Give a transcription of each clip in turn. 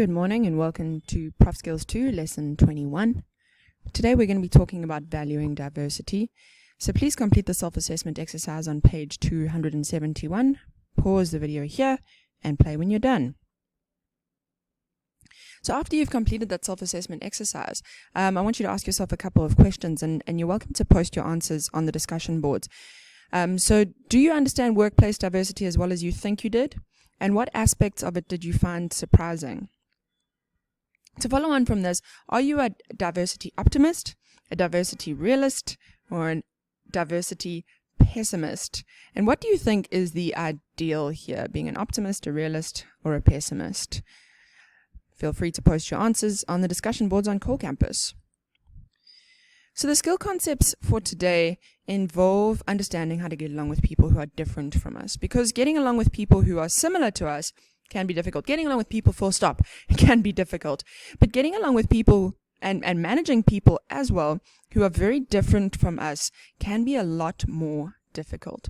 Good morning and welcome to PRFS2 Lesson 21. Today we're going to be talking about valuing diversity. So please complete the self-assessment exercise on page 271. Pause the video here and play when you're done. So after you've completed that self-assessment exercise, I want you to ask yourself a couple of questions and you're welcome to post your answers on the discussion boards. So do you understand workplace diversity as well as you think you did? And what aspects of it did you find surprising? To follow on from this, are you a diversity optimist, a diversity realist, or a diversity pessimist? And what do you think is the ideal here, being an optimist, a realist, or a pessimist? Feel free to post your answers on the discussion boards on Core Campus. So the skill concepts for today involve understanding how to get along with people who are different from us, because getting along with people who are similar to us can be difficult. Getting along with people full stop can be difficult. But getting along with people and managing people as well who are very different from us can be a lot more difficult.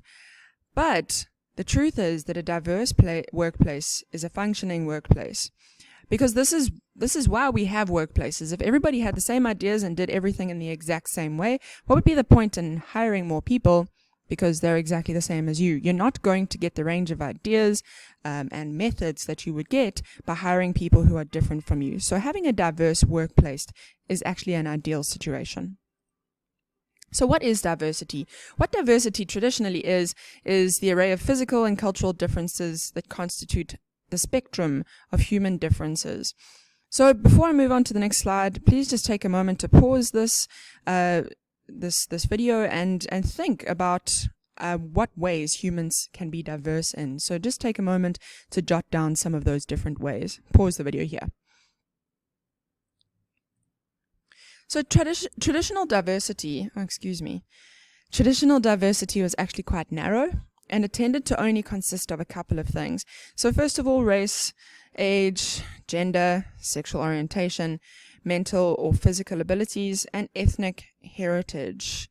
But the truth is that a diverse workplace is a functioning workplace. Because this is why we have workplaces. If everybody had the same ideas and did everything in the exact same way, what would be the point in hiring more people? Because they're exactly the same as you. You're not going to get the range of ideas and methods that you would get by hiring people who are different from you. So having a diverse workplace is actually an ideal situation. So what is diversity? What diversity traditionally is the array of physical and cultural differences that constitute the spectrum of human differences. So before I move on to the next slide, please just take a moment to pause this video and think about what ways humans can be diverse in. So just take a moment to jot down some of those different ways. Pause the video here. So traditional diversity was actually quite narrow, and it tended to only consist of a couple of things. So first of all, race, age, gender, sexual orientation, mental or physical abilities, and ethnic heritage.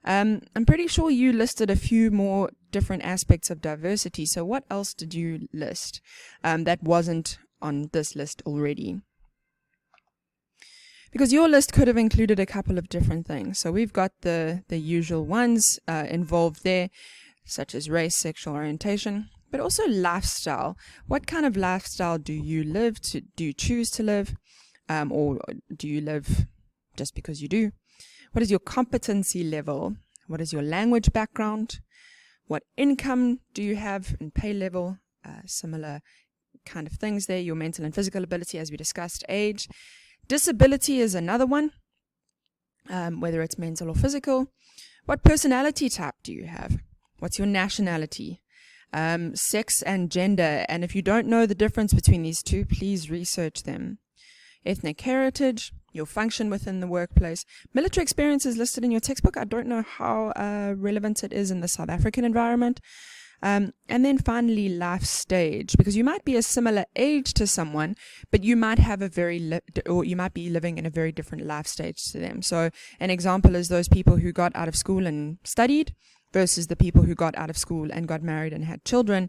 I'm pretty sure you listed a few more different aspects of diversity. So what else did you list that wasn't on this list already? Because your list could have included a couple of different things. So we've got the usual ones involved there, such as race, sexual orientation, but also lifestyle. What kind of lifestyle do you live? Do you choose to live? Or do you live just because you do? What is your competency level? What is your language background? What income do you have and pay level? Similar kind of things there. Your mental and physical ability, as we discussed. Age. Disability is another one, whether it's mental or physical. What personality type do you have? What's your nationality? Sex and gender. And if you don't know the difference between these two, please research them. Ethnic heritage, your function within the workplace. Military experience is listed in your textbook. I don't know how relevant it is in the South African environment. And then finally, life stage, because you might be a similar age to someone, but you might have you might be living in a very different life stage to them. So an example is those people who got out of school and studied versus the people who got out of school and got married and had children.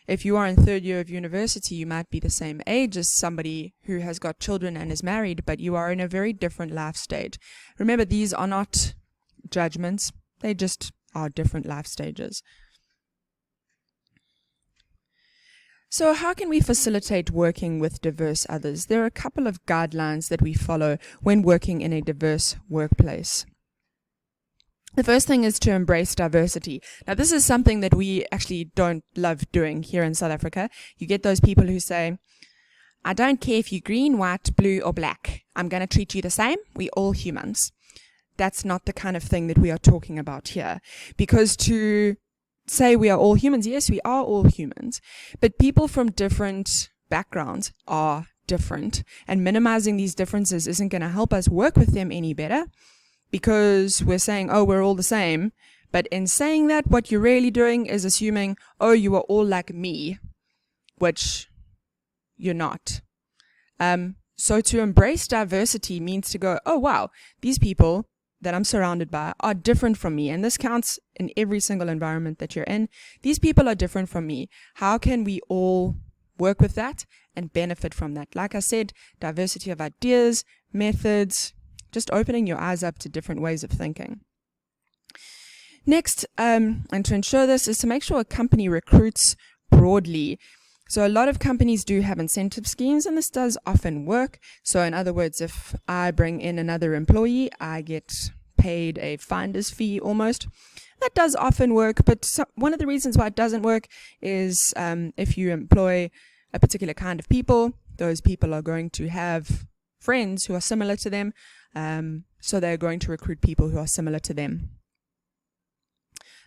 If you are in third year of university, you might be the same age as somebody who has got children and is married, but you are in a very different life stage. Remember, these are not judgments. They just are different life stages. So how can we facilitate working with diverse others? There are a couple of guidelines that we follow when working in a diverse workplace. The first thing is to embrace diversity. Now, this is something that we actually don't love doing here in South Africa. You get those people who say, I don't care if you're green, white, blue, or black. I'm going to treat you the same. We're all humans. That's not the kind of thing that we are talking about here. Because to say we are all humans, yes, we are all humans. But people from different backgrounds are different. And minimizing these differences isn't going to help us work with them any better. Because we're saying, oh, we're all the same. But in saying that, what you're really doing is assuming, oh, you are all like me, which you're not. So to embrace diversity means to go, oh, wow, these people that I'm surrounded by are different from me. And this counts in every single environment that you're in. These people are different from me. How can we all work with that and benefit from that. Like I said, diversity of ideas, methods, just opening your eyes up to different ways of thinking. Next, and to ensure this, is to make sure a company recruits broadly. So a lot of companies do have incentive schemes, and this does often work. So in other words, if I bring in another employee, I get paid a finder's fee almost. That does often work, but one of the reasons why it doesn't work is if you employ a particular kind of people, those people are going to have friends who are similar to them, so they're going to recruit people who are similar to them.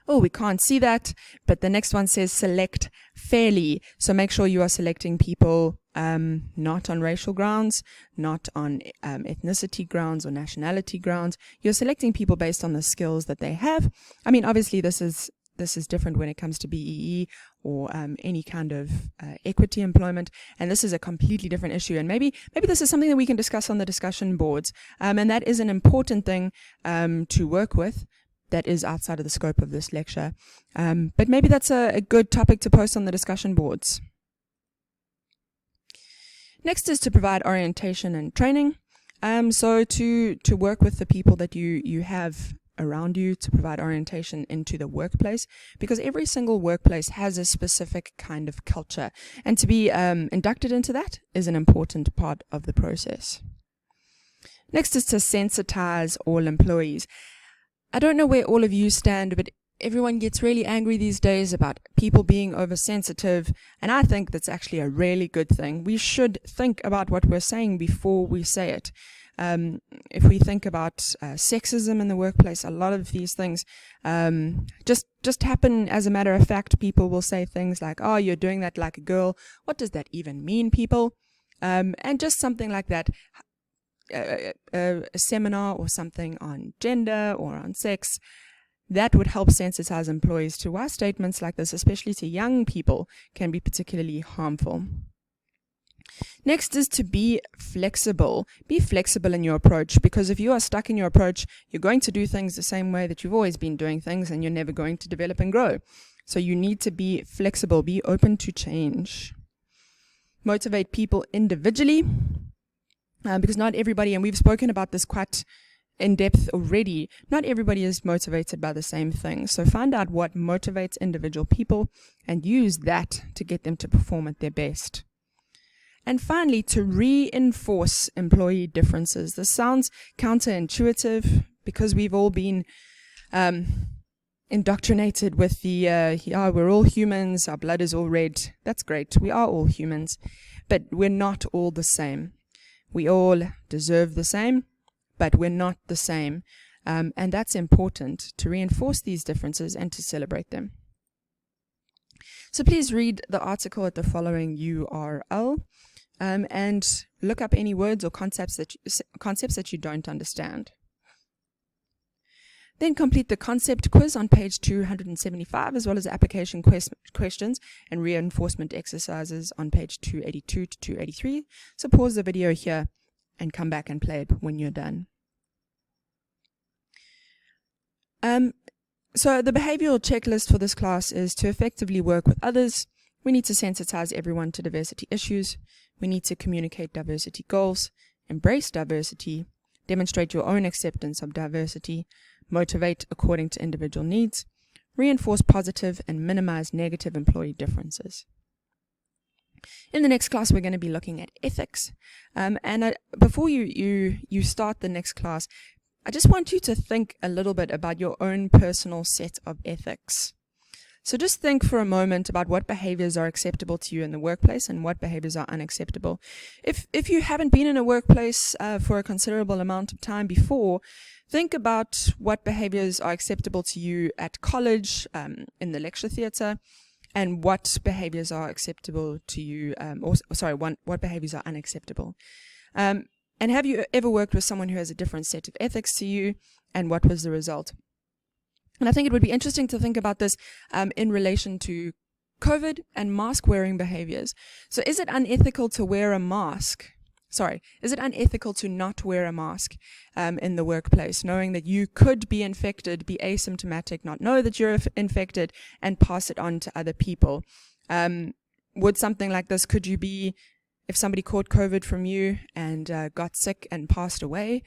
Oh, we can't see that, but the next one says select fairly. So make sure you are selecting people not on racial grounds, not on ethnicity grounds or nationality grounds. You're selecting people based on the skills that they have. I mean, obviously this is different when it comes to BEE or any kind of equity employment, and this is a completely different issue. And maybe this is something that we can discuss on the discussion boards, and that is an important thing to work with. That is outside of the scope of this lecture. But maybe that's a good topic to post on the discussion boards. Next is to provide orientation and training. So to work with the people that you have around you, to provide orientation into the workplace, because every single workplace has a specific kind of culture, and to be inducted into that is an important part of the process. Next is to sensitize all employees. I don't know where all of you stand, but everyone gets really angry these days about people being oversensitive, and I think that's actually a really good thing. We should think about what we're saying before we say it. If we think about sexism in the workplace, a lot of these things just happen as a matter of fact. People will say things like, "Oh, you're doing that like a girl." What does that even mean, people? And just something like that. A seminar or something on gender or on sex, that would help sensitize employees to why statements like this, especially to young people, can be particularly harmful. Next is to be flexible. Be flexible in your approach, because if you are stuck in your approach, you're going to do things the same way that you've always been doing things, and you're never going to develop and grow. So you need to be flexible, be open to change. Motivate people individually. Because not everybody, and we've spoken about this quite in depth already, not everybody is motivated by the same thing. So find out what motivates individual people and use that to get them to perform at their best. And finally, to reinforce employee differences. This sounds counterintuitive because we've all been indoctrinated with we're all humans, our blood is all red. That's great, we are all humans, but we're not all the same. We all deserve the same, but we're not the same. And that's important, to reinforce these differences and to celebrate them. So please read the article at the following URL and look up any words or concepts that you don't understand. Then complete the concept quiz on page 275, as well as application questions and reinforcement exercises on page 282 to 283. So pause the video here and come back and play it when you're done. So the behavioral checklist for this class is to effectively work with others. We need to sensitize everyone to diversity issues. We need to communicate diversity goals, embrace diversity, demonstrate your own acceptance of diversity, motivate according to individual needs, reinforce positive and minimize negative employee differences. In the next class, we're going to be looking at ethics. Before you start the next class, I just want you to think a little bit about your own personal set of ethics. So just think for a moment about what behaviors are acceptable to you in the workplace and what behaviors are unacceptable. If you haven't been in a workplace for a considerable amount of time before, think about what behaviors are acceptable to you at college, in the lecture theatre, and what behaviors are acceptable to you, what behaviors are unacceptable. And have you ever worked with someone who has a different set of ethics to you, and what was the result? And I think it would be interesting to think about this in relation to COVID and mask wearing behaviors. So is it unethical to wear a mask? Is it unethical to not wear a mask in the workplace, knowing that you could be infected, be asymptomatic, not know that you're infected, and pass it on to other people? would something like this, could you be, if somebody caught COVID from you and got sick and passed away,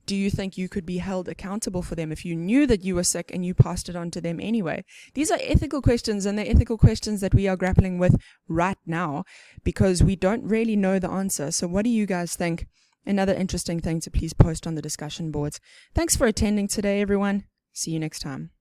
do you think you could be held accountable for them if you knew that you were sick and you passed it on to them anyway? These are ethical questions, and they're ethical questions that we are grappling with right now because we don't really know the answer. So what do you guys think? Another interesting thing to please post on the discussion boards. Thanks for attending today, everyone. See you next time.